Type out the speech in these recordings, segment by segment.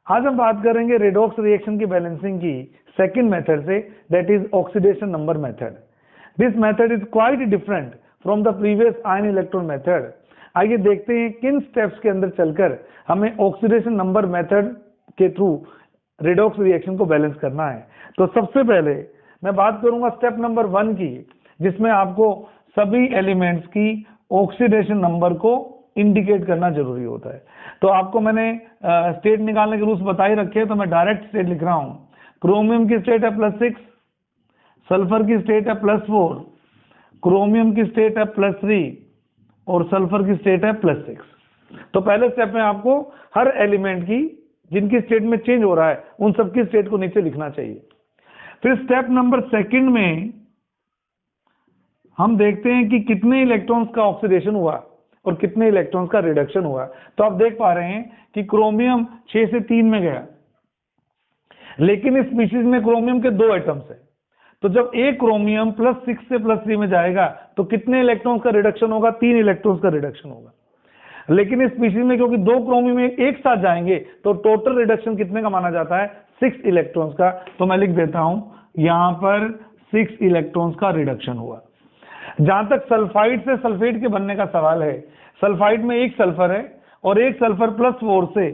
आज हम बात करेंगे रेडॉक्स रिएक्शन की बैलेंसिंग की सेकंड मेथड से, that is oxidation number method. This method is quite different from the previous ion electron method. आइए देखते हैं किन स्टेप्स के अंदर चलकर हमें ऑक्सीडेशन नंबर मेथड के थ्रू रेडॉक्स रिएक्शन को बैलेंस करना है। तो सबसे पहले मैं बात करूंगा स्टेप नंबर 1 की, जिसमें आपको सभी एलिमेंट्स की ऑक्सीडेशन नंबर को इंडिकेट करना जरूरी होता है। तो आपको मैंने स्टेट निकालने के रूल्स बता ही रखे हैं, तो मैं डायरेक्ट स्टेट लिख रहा हूं। क्रोमियम की स्टेट है +6, सल्फर की स्टेट है +4, क्रोमियम की स्टेट है +3 और सल्फर की स्टेट है +6। तो पहले स्टेप में आपको हर एलिमेंट की जिनकी स्टेट में चेंज हो रहा है उन सबकी स्टेट को नीचे लिखना चाहिए। फिर स्टेप नंबर 2 में हम देखते हैं कि कितने इलेक्ट्रॉन्स का ऑक्सीडेशन हुआ और कितने इलेक्ट्रॉन्स का रिडक्शन हुआ। तो आप देख पा रहे हैं कि क्रोमियम 6 से 3 में गया, लेकिन इस स्पीशीज में क्रोमियम के 2 एटम्स है। तो जब एक क्रोमियम +6 से +3 में जाएगा तो कितने इलेक्ट्रॉन्स का रिडक्शन होगा? 3 इलेक्ट्रॉन्स का रिडक्शन होगा। लेकिन इस स्पीशीज में क्योंकि 2 क्रोमियम एक साथ जाएंगे तो टोटल रिडक्शन कितने का माना जाता है? 6 इलेक्ट्रॉन्स का। तो मैं लिख देता हूं यहां पर 6 इलेक्ट्रॉन्स का रिडक्शन हुआ। जहां तक सल्फाइड से सल्फेट के बनने का सवाल है, सल्फाइड में एक सल्फर है और एक सल्फर +4 से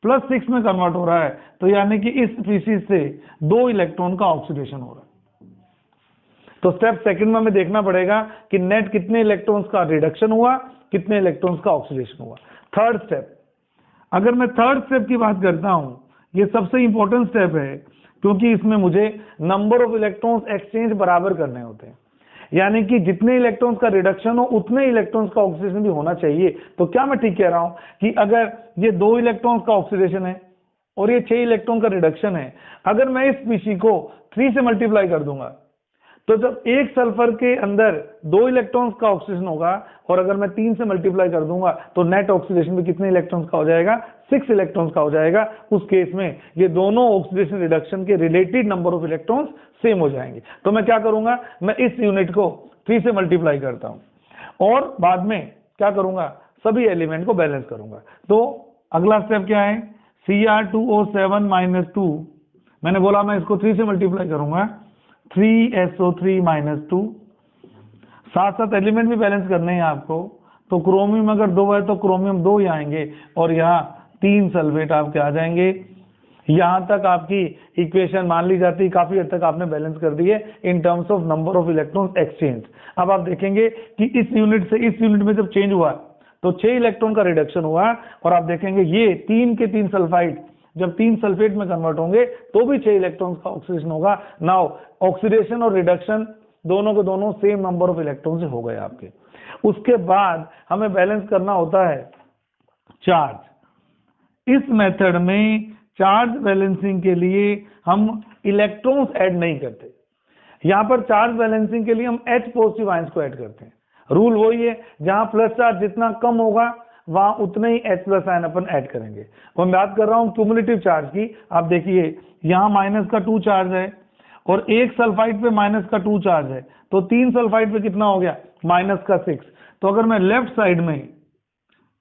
+6 में कन्वर्ट हो रहा है, तो यानी कि इस स्पीशीज से 2 इलेक्ट्रॉन का ऑक्सीडेशन हो रहा है। तो स्टेप 2 में हमें देखना पड़ेगा कि नेट कितने इलेक्ट्रॉन्स का रिडक्शन हुआ, कितने इलेक्ट्रॉन्स का ऑक्सीडेशन हुआ। थर्ड स्टेप, अगर मैं थर्ड स्टेप की बात करता हूं, ये सबसे इंपॉर्टेंट स्टेप है क्योंकि इसमें मुझे नंबर ऑफ इलेक्ट्रॉन्स एक्सचेंज बराबर करने होते हैं, यानी कि जितने इलेक्ट्रॉन्स का रिडक्शन हो उतने इलेक्ट्रॉन्स का ऑक्सीडेशन भी होना चाहिए। तो क्या मैं ठीक कह रहा हूं कि अगर ये 2 इलेक्ट्रॉन्स का ऑक्सीडेशन है और ये 6 इलेक्ट्रॉन का रिडक्शन है, अगर मैं इस स्पीशी को 3 से मल्टीप्लाई कर दूंगा तो जब एक सल्फर के अंदर 2 इलेक्ट्रॉन्स का ऑक्सीडेशन होगा और अगर मैं 3 से मल्टीप्लाई कर दूंगा तो नेट ऑक्सीडेशन भी कितने इलेक्ट्रॉन्स का हो जाएगा? 6 इलेक्ट्रॉन्स का हो जाएगा। उस केस में ये दोनों ऑक्सीडेशन रिडक्शन के related number of electrons same हो जाएंगे। तो मैं क्या करूंगा, मैं इस यूनिट को 3 से मल्टीप्लाई करता हूं और बाद में क्या करूंगा, सभी एलिमेंट को बैलेंस करूंगा। तो अगला स्टेप क्या है? Cr2O7 - 2, मैंने बोला मैं इसको 3 से मल्टीप्लाई करूंगा, 3SO3 - 2। साथ साथ एलिमेंट भी बैलेंस करने हैं आपको। तो क्रोमियम अगर 2 है तो क्रोमियम 2 ही आएंगे और यहाँ 3 सल्फेट आपके आ जाएंगे। यहां तक आपकी इक्वेशन मान ली जाती है, काफी हद तक आपने बैलेंस कर दी है in terms of number of electrons exchange. अब आप देखेंगे कि इस यूनिट से इस यूनिट में जब चेंज हुआ तो 6 इलेक्ट्रॉन का रिडक्शन हुआ और आप देखेंगे ये 3 के 3 सल्फाइड जब 3 सल्फेट में कन्वर्ट होंगे तो भी 6 इलेक्ट्रॉन्स का ऑक्सीडेशन होगा। नाउ ऑक्सीडेशन और रिडक्शन दोनों के दोनों सेम नंबर ऑफ इलेक्ट्रॉन से हो गए आपके। उसके बाद हमें बैलेंस करना होता है चार्ज। इस मेथड में चार्ज बैलेंसिंग के लिए हम इलेक्ट्रॉन्स ऐड नहीं करते। यहां पर चार्ज बैलेंसिंग के लिए हम H पॉजिटिव आयंस को ऐड करते हैं। रूल वही है, जहां प्लस चार्ज जितना कम होगा वहां उतने ही H+ आयन अपन ऐड करेंगे। तो मैं बात कर रहा हूं क्यूमुलेटिव चार्ज की। आप देखिए यहां -2 चार्ज है और एक सल्फाइड पे -2 चार्ज है, तो 3 सल्फाइड पे कितना हो गया? -6। तो अगर मैं लेफ्ट साइड में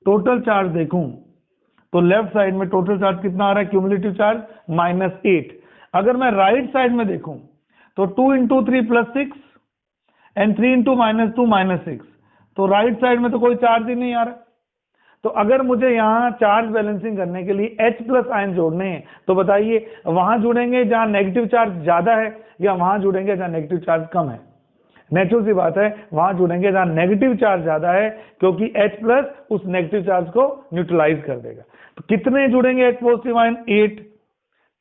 टोटल चार्ज देखूं तो लेफ्ट साइड में टोटल चार्ज कितना आ रहा है? Cumulative charge -8। अगर मैं राइट साइड में देखूं तो 2 × 3 +6 एंड 3 × -2 -6। तो राइट साइड में तो कोई चार्ज ही नहीं आ रहा। तो अगर मुझे यहाँ चार्ज बैलेंसिंग करने के लिए H+ आयन जोड़ने हैं तो बताइए वहां जुड़ेंगे जहां नेगेटिव चार्ज ज्यादा है या वहां जुड़ेंगे जहां नेगेटिव चार्ज कम है? नेचुरल सी बात है, वहां जुड़ेंगे जहां नेगेटिव चार्ज ज्यादा है, क्योंकि H+ उस नेगेटिव चार्ज को न्यूट्रलाइज कर देगा। तो कितने जुड़ेंगे H पॉजिटिव आयन? 8।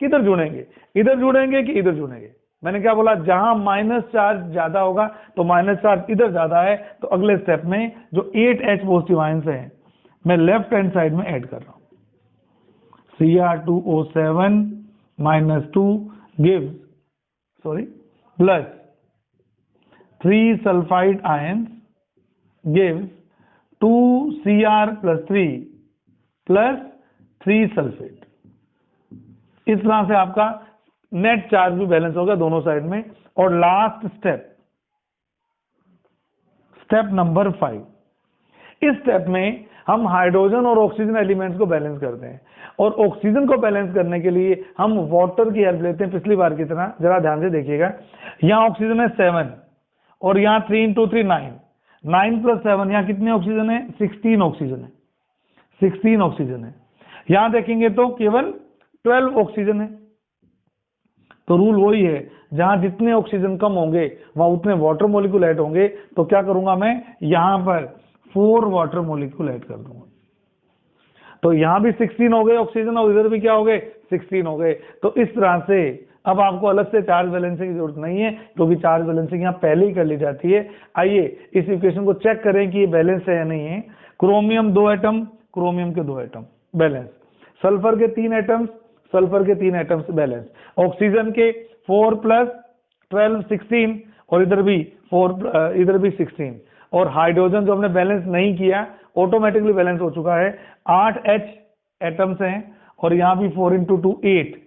किधर जुड़ेंगे? इधर जुड़ेंगे कि इधर जुड़ेंगे? मैंने क्या बोला, जहां माइनस चार्ज ज्यादा होगा तो माइनस चार्ज इधर ज्यादा है, तो अगले स्टेप में जो 8 H पॉजिटिव आयंस है मैं लेफ्ट हैंड साइड में ऐड कर रहा हूं। Cr2O7 - 2 gives plus 3 sulfide ions gives 2 Cr+3 plus 3 sulfate। इस तरह से आपका नेट चार्ज भी बैलेंस होगा दोनों साइड में। और लास्ट स्टेप नंबर 5, इस स्टेप में हम हाइड्रोजन और ऑक्सीजन एलिमेंट्स को बैलेंस करते हैं, और ऑक्सीजन को बैलेंस करने के लिए हम वाटर की हेल्प लेते हैं पिछली बार की तरह। जरा ध्यान से देखिएगा, यहाँ ऑक्सीजन है 7 और यहाँ 3 × 3 9, 9 + 7, यहाँ कितने ऑक्सीजन है? 16 ऑक्सीजन है, 16 ऑक्सीजन है। यहाँ देखेंगे तो केवल 12 ऑक्सीजन है। तो रूल वही है, जहां जितने ऑक्सीजन कम होंगे वहां उतने वाटर मॉलिक्यूल ऐड होंगे। तो क्या करूंगा मैं, यहां पर 4 वाटर मॉलिक्यूल ऐड कर दूंगा। तो यहां भी 16 हो गए ऑक्सीजन और इधर भी क्या हो गए, 16 हो गए। तो इस तरह से अब आपको अलग से चार्ज बैलेंसिंग की जरूरत नहीं है, क्योंकि चार्ज बैलेंसिंग यहाँ पहले ही कर ली जाती है। आइए इस इक्वेशन को चेक करें कि ये बैलेंस है या नहीं है। क्रोमियम 2 एटम, क्रोमियम के 2 एटम बैलेंस, सल्फर के 3 एटम्स, सल्फर के 3 एटम्स बैलेंस, ऑक्सीजन के 4 + 12 16, और इधर भी 4 इधर भी 16, और हाइड्रोजन जो हमने बैलेंस नहीं किया ऑटोमेटिकली बैलेंस हो चुका है, 8 H एटम्स हैं, और यहाँ भी 4 × 2 8।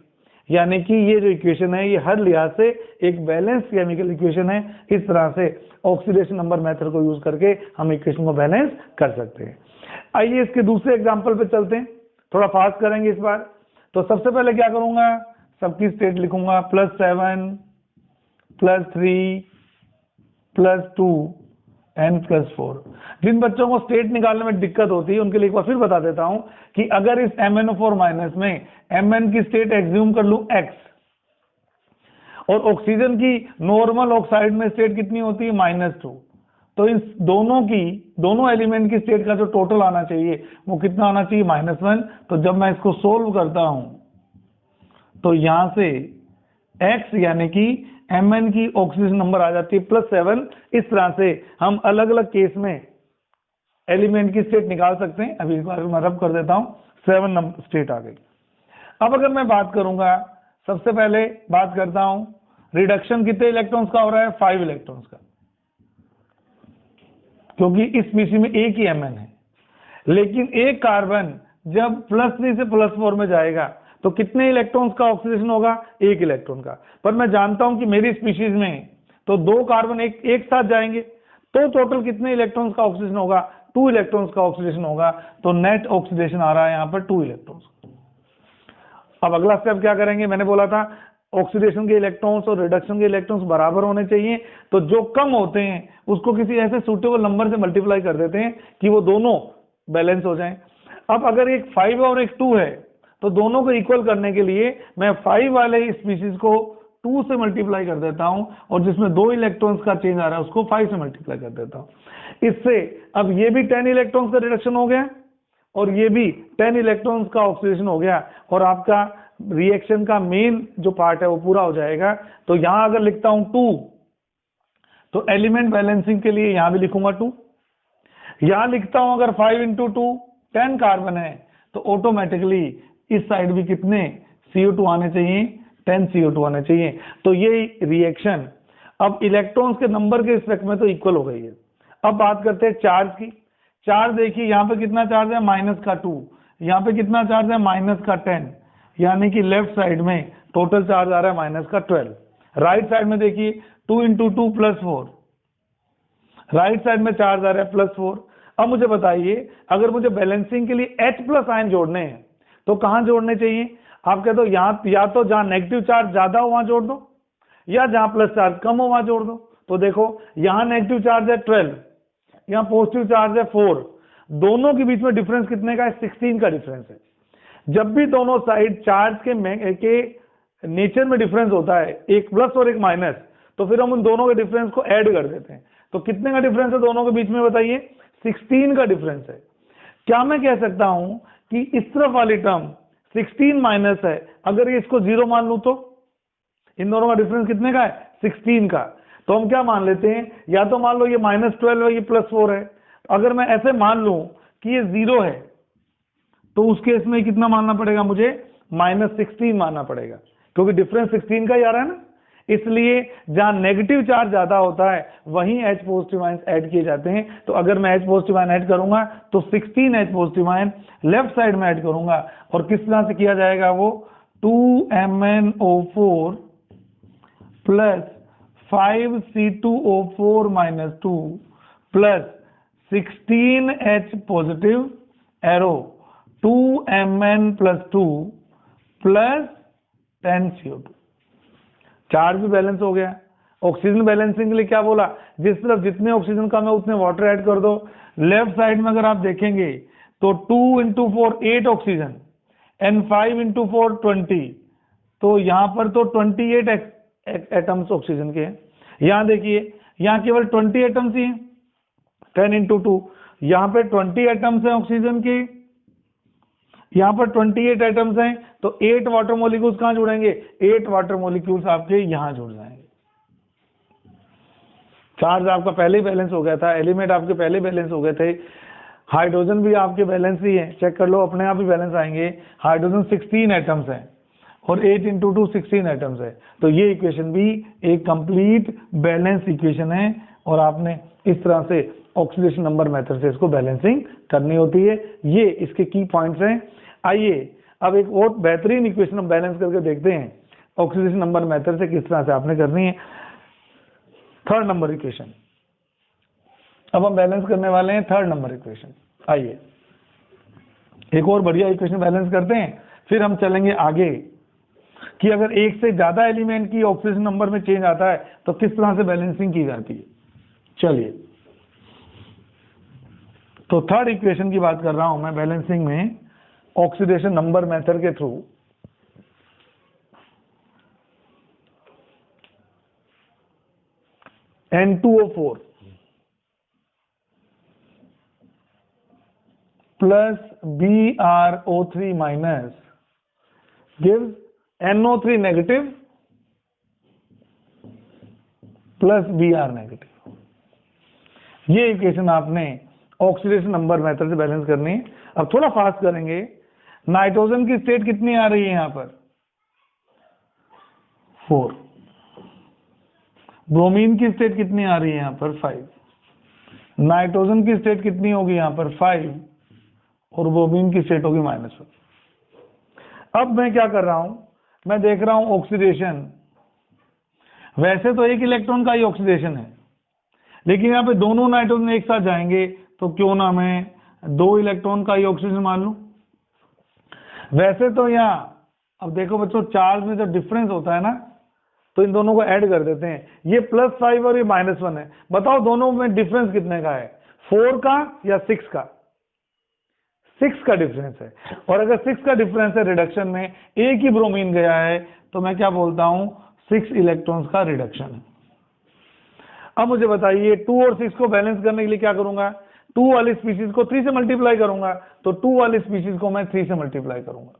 यानी कि ये जो इक्वेशन है ये हर लिहाज से एक बैलेंस केमिकल इक्वेशन है। इस तरह से ऑक्सीडेशन नंबर मेथड को यूज करके हम इक्वेशन को बैलेंस कर सकते हैं। आइए इसके दूसरे एग्जांपल पे चलते हैं, थोड़ा फास्ट करेंगे इस बार। तो सबसे पहले क्या करूंगा, सबकी स्टेट लिखूंगा, +7 +3 +2 n +4। जिन बच्चों को स्टेट निकालने में दिक्कत होती है उनके लिए एक बार फिर बता देता हूं कि अगर इस MnO4- में Mn की स्टेट एग्ज्यूम कर लूं x, और ऑक्सीजन की नॉर्मल ऑक्साइड में स्टेट कितनी होती है, -2, तो इन दोनों एलिमेंट की स्टेट का जो टोटल आना चाहिए वो कितना आना चाहिए, -1। तो जब मैं इसको सोल्व करता हूं तो यहां से x यानी कि Mn की ऑक्सीजन नंबर आ जाती है +7। इस तरह से हम अलग अलग केस में एलिमेंट की स्टेट निकाल सकते हैं। अभी एक बार मैं रब कर देता हूं, 7 नंबर स्टेट आ गई। अब अगर मैं बात करूंगा, सबसे पहले बात करता हूं रिडक्शन कितने इलेक्ट्रॉन्स का हो रहा है, 5 इलेक्ट्रॉन्स का, क्योंकि इस स्पीशीज में एक ही Mn है। लेकिन एक कार्बन जब +3 से +4 में जाएगा तो कितने इलेक्ट्रॉन्स का ऑक्सीडेशन होगा, 1 इलेक्ट्रॉन का। पर मैं जानता हूं कि मेरी स्पीशीज में तो 2 कार्बन एक साथ जाएंगे, तो टोटल कितने इलेक्ट्रॉन्स का ऑक्सीडेशन होगा, 2 इलेक्ट्रॉन्स का ऑक्सीडेशन होगा। तो नेट ऑक्सीडेशन आ रहा है यहाँ पर 2 इलेक्ट्रॉन्स। अब अगला स्टेप क्या करेंगे, मैंने बोला था ऑक्सीडेशन के इलेक्ट्रॉन्स और रिडक्शन के इलेक्ट्रॉन्स बराबर होने चाहिए। तो जो कम होते हैं उसको किसी ऐसे सूटेबल नंबर से मल्टीप्लाई कर देते हैं कि वो दोनों बैलेंस हो जाएं। अब अगर एक 5 और एक 2 है तो दोनों को इक्वल करने के लिए मैं 5 वाले स्पीशीज को 2 से मल्टीप्लाई कर देता हूं, और जिसमें 2 इलेक्ट्रॉन्स का चेंज आ रहा है उसको 5 से मल्टीप्लाई कर देता हूं। इससे अब ये भी 10 इलेक्ट्रॉन्स का रिडक्शन हो गया और ये भी 10 इलेक्ट्रॉन्स का ऑक्सीडेशन हो गया, और आपका रिएक्शन का मेन जो पार्ट है वो पूरा हो जाएगा। तो यहां अगर लिखता हूं 2, तो एलिमेंट बैलेंसिंग के लिए यहां भी लिखूंगा 2। यहां लिखता हूं अगर 5 × 2 10 कार्बन है, तो ऑटोमेटिकली इस साइड भी कितने CO2 आने चाहिए, 10 CO2 आने चाहिए। तो ये रिएक्शन अब इलेक्ट्रॉन्स के नंबर के रिस्पेक्ट में तो इक्वल हो गई है। अब बात करते हैं चार्ज की। चार्ज देखिए यहाँ पे कितना चार्ज है, -2, यहाँ पे कितना चार्ज है, -10, यानी कि लेफ्ट साइड में टोटल चार्ज आ रहा है -12। राइट साइड में देखिए 2 × 2 +4, राइट साइड में चार्ज आ रहा है +4। अब मुझे बताइए, अगर मुझे बैलेंसिंग के लिए H+ आयन जोड़ने हैं तो कहां जोड़ने चाहिए? आप कहते हो यहाँ, या तो जहां नेगेटिव चार्ज ज्यादा हो वहां जोड़ दो, या जहां प्लस चार्ज कम हो वहां जोड़ दो। तो देखो यहाँ नेगेटिव चार्ज है 12, यहाँ पॉजिटिव चार्ज है 4, दोनों के बीच में डिफरेंस कितने का है, 16 का डिफरेंस है। जब भी दोनों साइड चार्ज के नेचर में डिफरेंस होता है, एक प्लस और एक माइनस, तो फिर हम उन दोनों के डिफरेंस को ऐड कर देते हैं। तो कितने का डिफरेंस है दोनों के बीच में बताइए, 16 का डिफरेंस है। क्या मैं कह सकता हूं कि इस तरफ वाली टर्म 16 माइनस है, अगर ये इसको 0 मान लूं तो इन दोनों का डिफरेंस कितने का है, 16 का। तो हम क्या मान लेते हैं, या तो मान लो ये -12 है, ये +4 है। अगर मैं ऐसे मान लूं कि ये 0 है, तो उस केस में कितना मानना पड़ेगा मुझे, -16 मानना पड़ेगा, क्योंकि डिफरेंस 16 का ही आ रहा है ना। इसलिए जहां नेगेटिव चार्ज ज्यादा होता है वहीं H+ आयन ऐड किए जाते हैं। तो अगर मैं H+ आयन ऐड करूंगा तो 16 H+ आयन लेफ्ट साइड में ऐड करूंगा, और किस तरह से किया जाएगा वो, 2MnO4 + 5C2O4 - 2 + 16H+ arrow 2Mn+2 plus 10 CO2। Charge भी बैलेंस हो गया। ऑक्सीजन बैलेंसिंग के लिए क्या बोला, जिस तरफ जितने ऑक्सीजन कम है उतने वाटर ऐड कर दो। लेफ्ट साइड में अगर आप देखेंगे तो 2 × 4 8 ऑक्सीजन एंड 5 × 4 20, तो यहाँ पर तो 28 एटम्स ऑक्सीजन के हैं। यहाँ देखिए यहाँ केवल 20 एटम्स ही हैं, 10 × 2, यहाँ पे 20 एटम्स हैं ऑक्सीजन के, यहाँ पर 28 एटम्स हैं, तो 8 वाटर मॉलिक्यूल्स कहाँ जुड़ेंगे, 8 वाटर मॉलिक्यूल्स आपके यहाँ जुड़ जाएंगे। चार्ज आपका पहले ही बैलेंस हो गया था, एलिमेंट आपके पहले बैलेंस हो गए थे, हाइड्रोजन भी आपके बैलेंस ही है, चेक कर लो अपने आप ही बैलेंस आएंगे। हाइड्रोजन 16 एटम्स हैं और 8 × 2 16 एटम्स है, तो ये इक्वेशन भी एक कंप्लीट बैलेंस इक्वेशन है और आपने इस तरह से ऑक्सीडेशन नंबर मेथड से इसको बैलेंसिंग करनी होती है। ये इसके की पॉइंट्स हैं। आइए अब एक और बेहतरीन इक्वेशन हम बैलेंस करके देखते हैं ऑक्सीडेशन नंबर मेथड से किस तरह से आपने करनी है। 3rd नंबर इक्वेशन, अब हम बैलेंस करने वाले हैं 3rd नंबर इक्वेशन। आइए एक और बढ़िया इक्वेशन बैलेंस करते हैं, फिर हम चलेंगे आगे कि अगर एक से ज्यादा एलिमेंट की ऑक्सीजन नंबर में चेंज आता है तो किस तरह से बैलेंसिंग की जाती है। चलिए तो 3rd इक्वेशन की बात कर रहा हूं मैं बैलेंसिंग में ऑक्सीडेशन नंबर मेथड के through. N2O4 plus BrO3 minus gives NO3 negative plus Br negative. ये इक्वेशन आपने ऑक्सीडेशन नंबर मेथड से बैलेंस करनी है। अब थोड़ा फास्ट करेंगे। नाइट्रोजन की स्टेट कितनी आ रही है यहाँ पर 4, ब्रोमीन की स्टेट कितनी आ रही है यहाँ पर 5, नाइट्रोजन की स्टेट कितनी होगी यहाँ पर 5 और ब्रोमीन की स्टेट होगी -1। अब मैं क्या कर रहा हूं, मैं देख रहा हूं ऑक्सीडेशन, वैसे तो एक इलेक्ट्रॉन का ही ऑक्सीडेशन है, लेकिन यहाँ पे दोनों नाइट्रोजन एक साथ जाएंगे तो क्यों ना मैं 2 इलेक्ट्रॉन का ही ऑक्सीजन मान लूं। वैसे तो यहाँ अब देखो बच्चों, चार्ज में जब डिफरेंस होता है ना तो इन दोनों को ऐड कर देते हैं, ये +5 और ये -1 है। बताओ दोनों में डिफरेंस कितने का है, 4 का या 6 का? 6 का डिफरेंस है। और अगर 6 का डिफरेंस है रिडक्शन में, एक ही ब्रोमीन गया है, तो मैं क्या बोलता हूं 6 इलेक्ट्रॉन्स का रिडक्शन है। अब मुझे बताइए 2 और 6 को बैलेंस करने के लिए क्या करूंगा, 2 वाली स्पीशीज को 3 से मल्टीप्लाई करूंगा, तो 2 वाली स्पीशीज को मैं 3 से मल्टीप्लाई करूंगा,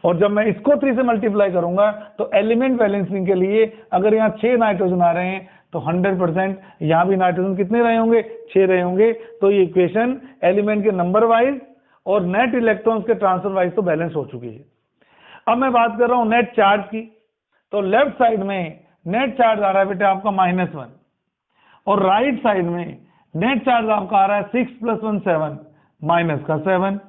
और जब मैं इसको 3 से मल्टीप्लाई करूंगा तो एलिमेंट बैलेंसिंग के लिए अगर यहाँ 6 नाइट्रोजन आ रहे हैं तो 100% यहाँ भी नाइट्रोजन कितने रहे होंगे, 6 रहे होंगे। तो ये इक्वेशन एलिमेंट के नंबर वाइज और नेट इलेक्ट्रॉन्स के ट्रांसफर वाइज तो बैलेंस हो चुकी है। अब मैं बात कर रहा हूँ नेट चार्ज की, तो लेफ्ट साइड में नेट चार्ज आ रहा है बेटा आपका -1 और राइट साइड में नेट चार्ज आपका आ रहा है 6 + 1 7 -7।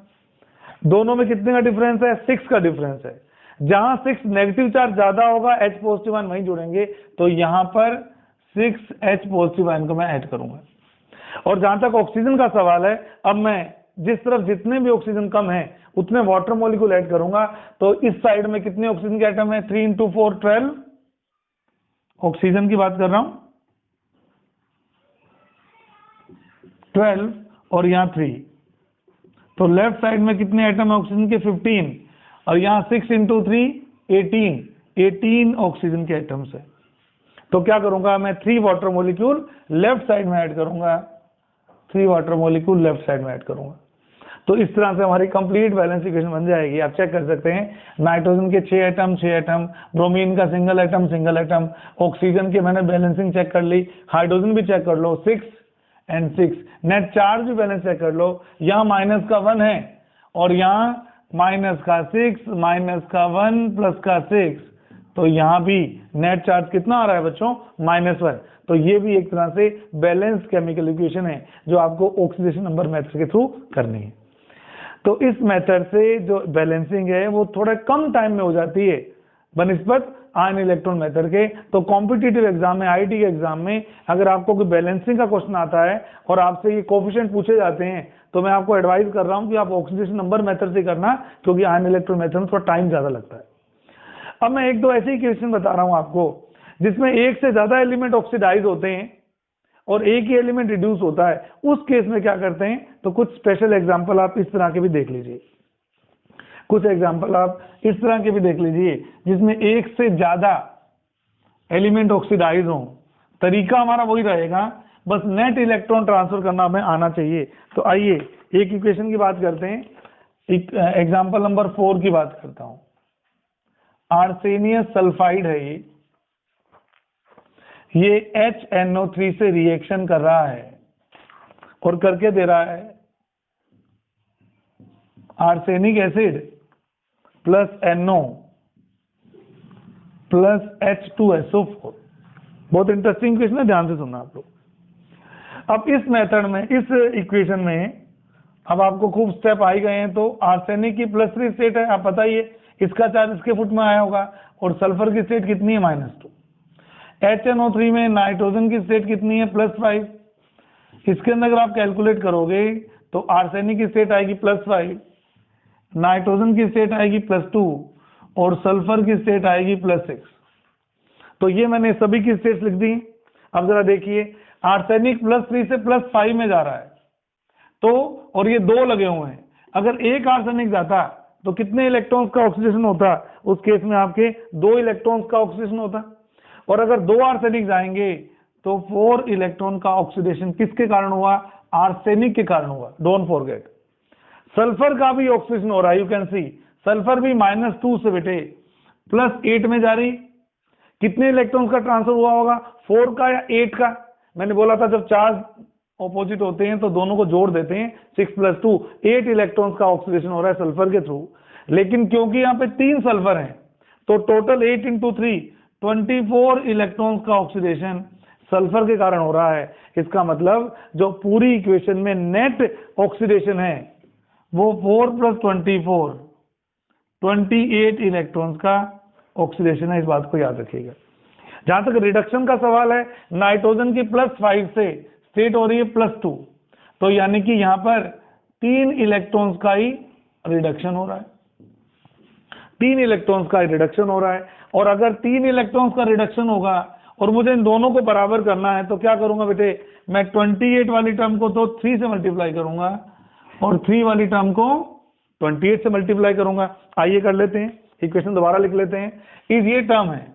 दोनों में कितने का डिफरेंस है, 6 का डिफरेंस है। जहां 6 नेगेटिव चार्ज ज्यादा होगा H पॉजिटिव आयन वहीं जुड़ेंगे, तो यहां पर 6 H पॉजिटिव आयन को मैं ऐड करूंगा। और जहां तक ऑक्सीजन का सवाल है, अब मैं जिस तरफ जितने भी ऑक्सीजन कम है उतने वाटर मॉलिक्यूल ऐड करूंगा। तो इस साइड में कितने ऑक्सीजन के एटम है, 3 × 4 12 ऑक्सीजन की बात कर रहा हूं, 12 और यहाँ 3, तो लेफ्ट साइड में कितने एटम है ऑक्सीजन के 15 और यहाँ 6 × 3 18 ऑक्सीजन के एटम्स है। तो क्या करूंगा मैं 3 वाटर मॉलिक्यूल लेफ्ट साइड में ऐड करूंगा, 3 वाटर मॉलिक्यूल लेफ्ट साइड में ऐड करूंगा। तो इस तरह से हमारी कंप्लीट बैलेंस इक्वेशन बन जाएगी। आप चेक कर सकते हैं नाइट्रोजन के 6 एटम, ब्रोमीन का सिंगल एटम, ऑक्सीजन के मैंने बैलेंसिंग चेक कर ली, हाइड्रोजन भी चेक कर लो 6 और 6, नेट चार्ज भी बैलेंस चेक कर लो। यहाँ -1 है और यहाँ -6 -1 +6, तो यहाँ भी नेट चार्ज कितना आ रहा है बच्चों, -1। तो ये भी एक तरह से बैलेंस केमिकल इक्वेशन है जो आपको ऑक्सीडेशन नंबर मेथड के थ्रू करनी है। तो इस मेथड से जो बैलेंसिंग है वो थोड़ा कम टाइम में हो जाती है, बनिस्बत आयन इलेक्ट्रॉन मेथड के। तो कॉम्पिटिटिव एग्जाम में, आईआईटी के एग्जाम में अगर आपको कोई बैलेंसिंग का क्वेश्चन आता है और आपसे ये कोफिशिएंट पूछे जाते हैं, तो मैं आपको एडवाइस कर रहा हूं कि आप ऑक्सीडेशन नंबर मेथड से करना, क्योंकि आयन इलेक्ट्रॉन मेथड में थोड़ा टाइम ज्यादा लगता है। अब मैं एक दो ऐसे ही क्वेश्चन बता रहा हूं आपको जिसमें एक से ज्यादा एलिमेंट ऑक्सीडाइज होते हैं और एक ही एलिमेंट रिड्यूस होता है। उस केस में क्या करते हैं, तो कुछ स्पेशल एग्जांपल आप इस तरह के भी देख लीजिए, कुछ एग्जांपल आप इस तरह के भी देख लीजिए जिसमें एक से ज्यादा एलिमेंट ऑक्सीडाइज हो। तरीका हमारा वही रहेगा, बस नेट इलेक्ट्रॉन ट्रांसफर करना हमें आना चाहिए। तो आइए एक इक्वेशन की बात करते हैं। एग्जांपल नंबर 4 की बात करता हूं। आर्सेनियस सल्फाइड है ये HNO3 से रिएक्शन कर रहा है और करके दे रहा है arsenic acid plus NO plus H2SO4। बहुत इंटरेस्टिंग क्वेश्चन है, ध्यान से सुनना आप लोग। अब इस मेथड में, इस इक्वेशन में अब आपको खूब स्टेप आ ही गए हैं। तो आर्सेनिक की +3 स्टेट है, आप बताइए इसका चार्ज इसके फुट में आया होगा, और सल्फर की स्टेट कितनी है -2। HNO3 में नाइट्रोजन की स्टेट कितनी है +5। इसके अंदर अगर आप कैलकुलेट करोगे तो आर्सेनिक की स्टेट आएगी +5, नाइट्रोजन की स्टेट आएगी +2 और सल्फर की स्टेट आएगी +6। तो ये मैंने सभी की स्टेट्स लिख दी। अब जरा देखिए, आर्सेनिक +3 से +5 में जा रहा है, तो और ये 2 लगे हुए हैं। अगर एक आर्सेनिक जाता तो कितने इलेक्ट्रॉन्स का ऑक्सीडेशन होता? उस केस में आपके 2 इलेक्ट्रॉन्स का ऑक्सीडेशन होता। और अगर 2 आर्सेनिक जाएंगे तो 4 इलेक्ट्रॉन का ऑक्सीडेशन किसके कारण हुआ? आर्सेनिक के कारण हुआ। डोंट फॉरगेट, सल्फर का भी ऑक्सीडेशन हो रहा है। यू कैन सी सल्फर भी -2 से बेटे +8 में जा रही। कितने इलेक्ट्रॉन्स का ट्रांसफर हुआ होगा? 4 का या 8 का? मैंने बोला था जब चार्ज ऑपोजिट होते हैं तो दोनों को जोड़ देते हैं, 6 + 2 8 इलेक्ट्रॉन्स का ऑक्सीडेशन हो रहा है सल्फर के थ्रू। लेकिन क्योंकि यहाँ पे 3 सल्फर हैं तो टोटल 8 × 3 24 इलेक्ट्रॉन्स का ऑक्सीडेशन सल्फर के कारण हो रहा है। इसका मतलब जो पूरी इक्वेशन में नेट ऑक्सीडेशन है वो 4 + 24 28 इलेक्ट्रॉन्स का ऑक्सीडेशन है। इस बात को याद रखिएगा। जहां तक रिडक्शन का सवाल है, नाइट्रोजन की +5 से स्टेट हो रही है +2, तो यानी कि यहां पर 3 इलेक्ट्रॉन्स का ही रिडक्शन हो रहा है, 3 इलेक्ट्रॉन्स का रिडक्शन हो रहा है। और अगर 3 इलेक्ट्रॉन्स का रिडक्शन होगा और मुझे इन दोनों को बराबर करना है तो क्या करूंगा बेटे, मैं 28 वाली टर्म को तो 3 से मल्टीप्लाई करूंगा और 3 वाली टर्म को 28 से मल्टीप्लाई करूंगा। आइए कर लेते हैं, इक्वेशन दोबारा लिख लेते हैं। इस ये टर्म है,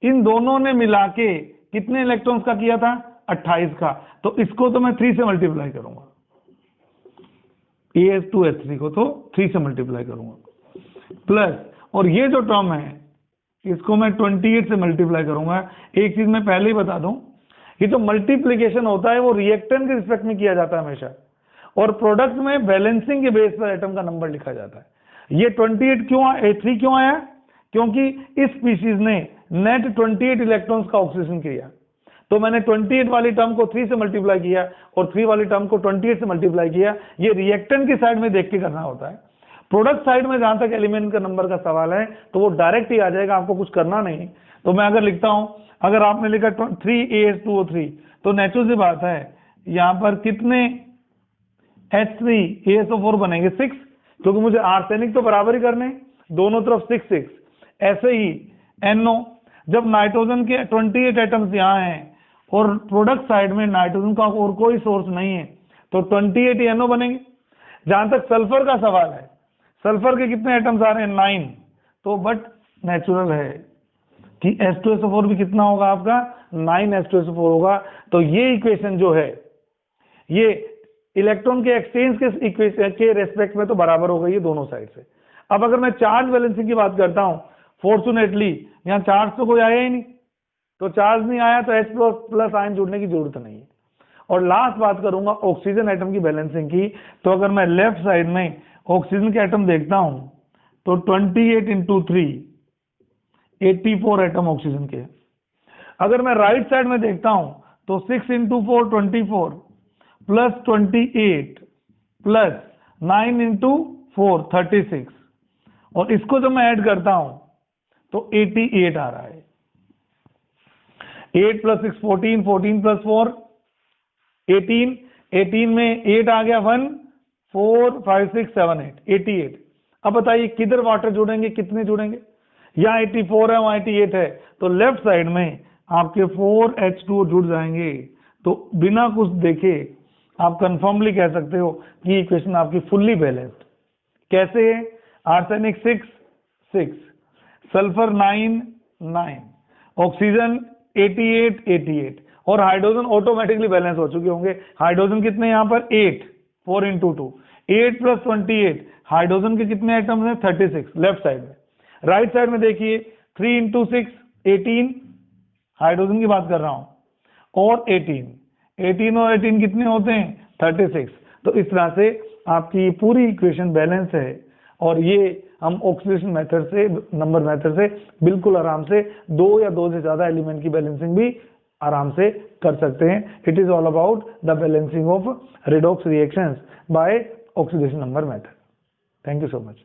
इन दोनों ने मिला के कितने इलेक्ट्रॉन्स का किया था? 28 का। तो इसको तो मैं 3 से मल्टीप्लाई करूंगा, AS2H3 को तो 3 से मल्टीप्लाई करूंगा प्लस, और ये जो टर्म है इसको मैं 28 से मल्टीप्लाई करूंगा। एक चीज मैं पहले ही बता दूं, ये जो मल्टीप्लीकेशन होता है वो रिएक्टेंट के रिस्पेक्ट में किया जाता है हमेशा, और प्रोडक्ट में बैलेंसिंग के बेस पर एटम का नंबर लिखा जाता है। ये 28 क्यों 3 क्यों आया? क्योंकि इस स्पीशीज ने नेट 28 इलेक्ट्रॉन्स का ऑक्सीडेशन किया, तो मैंने 28 वाली टर्म को 3 से मल्टीप्लाई किया और 3 वाली टर्म को 28 से मल्टीप्लाई किया। ये रिएक्टेंट की साइड में देख के करना होता है। प्रोडक्ट साइड में जहां तक एलिमेंट का नंबर का सवाल है तो वो डायरेक्ट ही आ जाएगा, आपको कुछ करना नहीं। तो मैं अगर लिखता हूं, अगर आपने लिखा 3AS2O3 तो नेचुरल सी बात है यहां पर कितने H3ASO4 बनेंगे? 6, क्योंकि मुझे आर्सेनिक तो बराबर ही करने, दोनों तरफ 6 6। ऐसे ही NO, जब नाइट्रोजन के 28 एटम्स यहाँ हैं और प्रोडक्ट साइड में नाइट्रोजन का और कोई सोर्स नहीं है तो 28 ही NO बनेंगे। जहां तक सल्फर का सवाल है, सल्फर के कितने एटम्स आ रहे हैं? 9। तो बट नेचुरल है कि H2SO4 भी कितना होगा आपका? 9 H2SO4 होगा। तो ये इक्वेशन जो है ये इलेक्ट्रॉन के एक्सचेंज के इक्वेशन के रेस्पेक्ट में तो बराबर हो गई है दोनों साइड से। अब अगर मैं चार्ज बैलेंसिंग की बात करता हूं, फॉर्चुनेटली यहाँ चार्ज तो कोई आया ही नहीं, तो चार्ज नहीं आया तो H+ आयन जुड़ने की जरूरत नहीं है। और लास्ट बात करूंगा ऑक्सीजन एटम की बैलेंसिंग की। तो अगर मैं लेफ्ट साइड में ऑक्सीजन के एटम देखता हूं तो 28 × 3 84 एटम ऑक्सीजन के। अगर मैं राइट साइड में देखता हूं तो 6 × 4 24 प्लस 28 प्लस 9 × 4 36, और इसको जब मैं ऐड करता हूं तो 88 आ रहा है। 8 + 6 14, 14 + 4 18, 18 में 8 आ गया 1 4 5 6 7 8 88। अब बताइए किधर वाटर जुड़ेंगे, कितने जुड़ेंगे? यहाँ 84 है, वहाँ 88 है, तो लेफ्ट साइड में आपके 4H2O जुड़ जाएंगे। तो बिना कुछ देखे आप कंफर्मली कह सकते हो कि इक्वेशन आपकी फुल्ली बैलेंस्ड। कैसे है? आर्सेनिक 6 6, सल्फर 9 9, ऑक्सीजन 88 88 और हाइड्रोजन ऑटोमेटिकली बैलेंस हो चुके होंगे। हाइड्रोजन कितने यहाँ पर 8, 4 × 2 8 + 28, हाइड्रोजन के कितने आइटम्स हैं? 36 लेफ्ट साइड में। राइट साइड में देखिए 3 × 6 18, हाइड्रोजन की बात कर रहा हूं, और 18 और 18 कितने होते हैं? 36। तो इस तरह से आपकी पूरी इक्वेशन बैलेंस है, और ये हम ऑक्सीडेशन मेथड से, नंबर मेथड से बिल्कुल आराम से 2 या 2 से ज्यादा एलिमेंट की बैलेंसिंग भी आराम से कर सकते हैं। It is all about the balancing of redox reactions by oxidation number method. Thank you so much.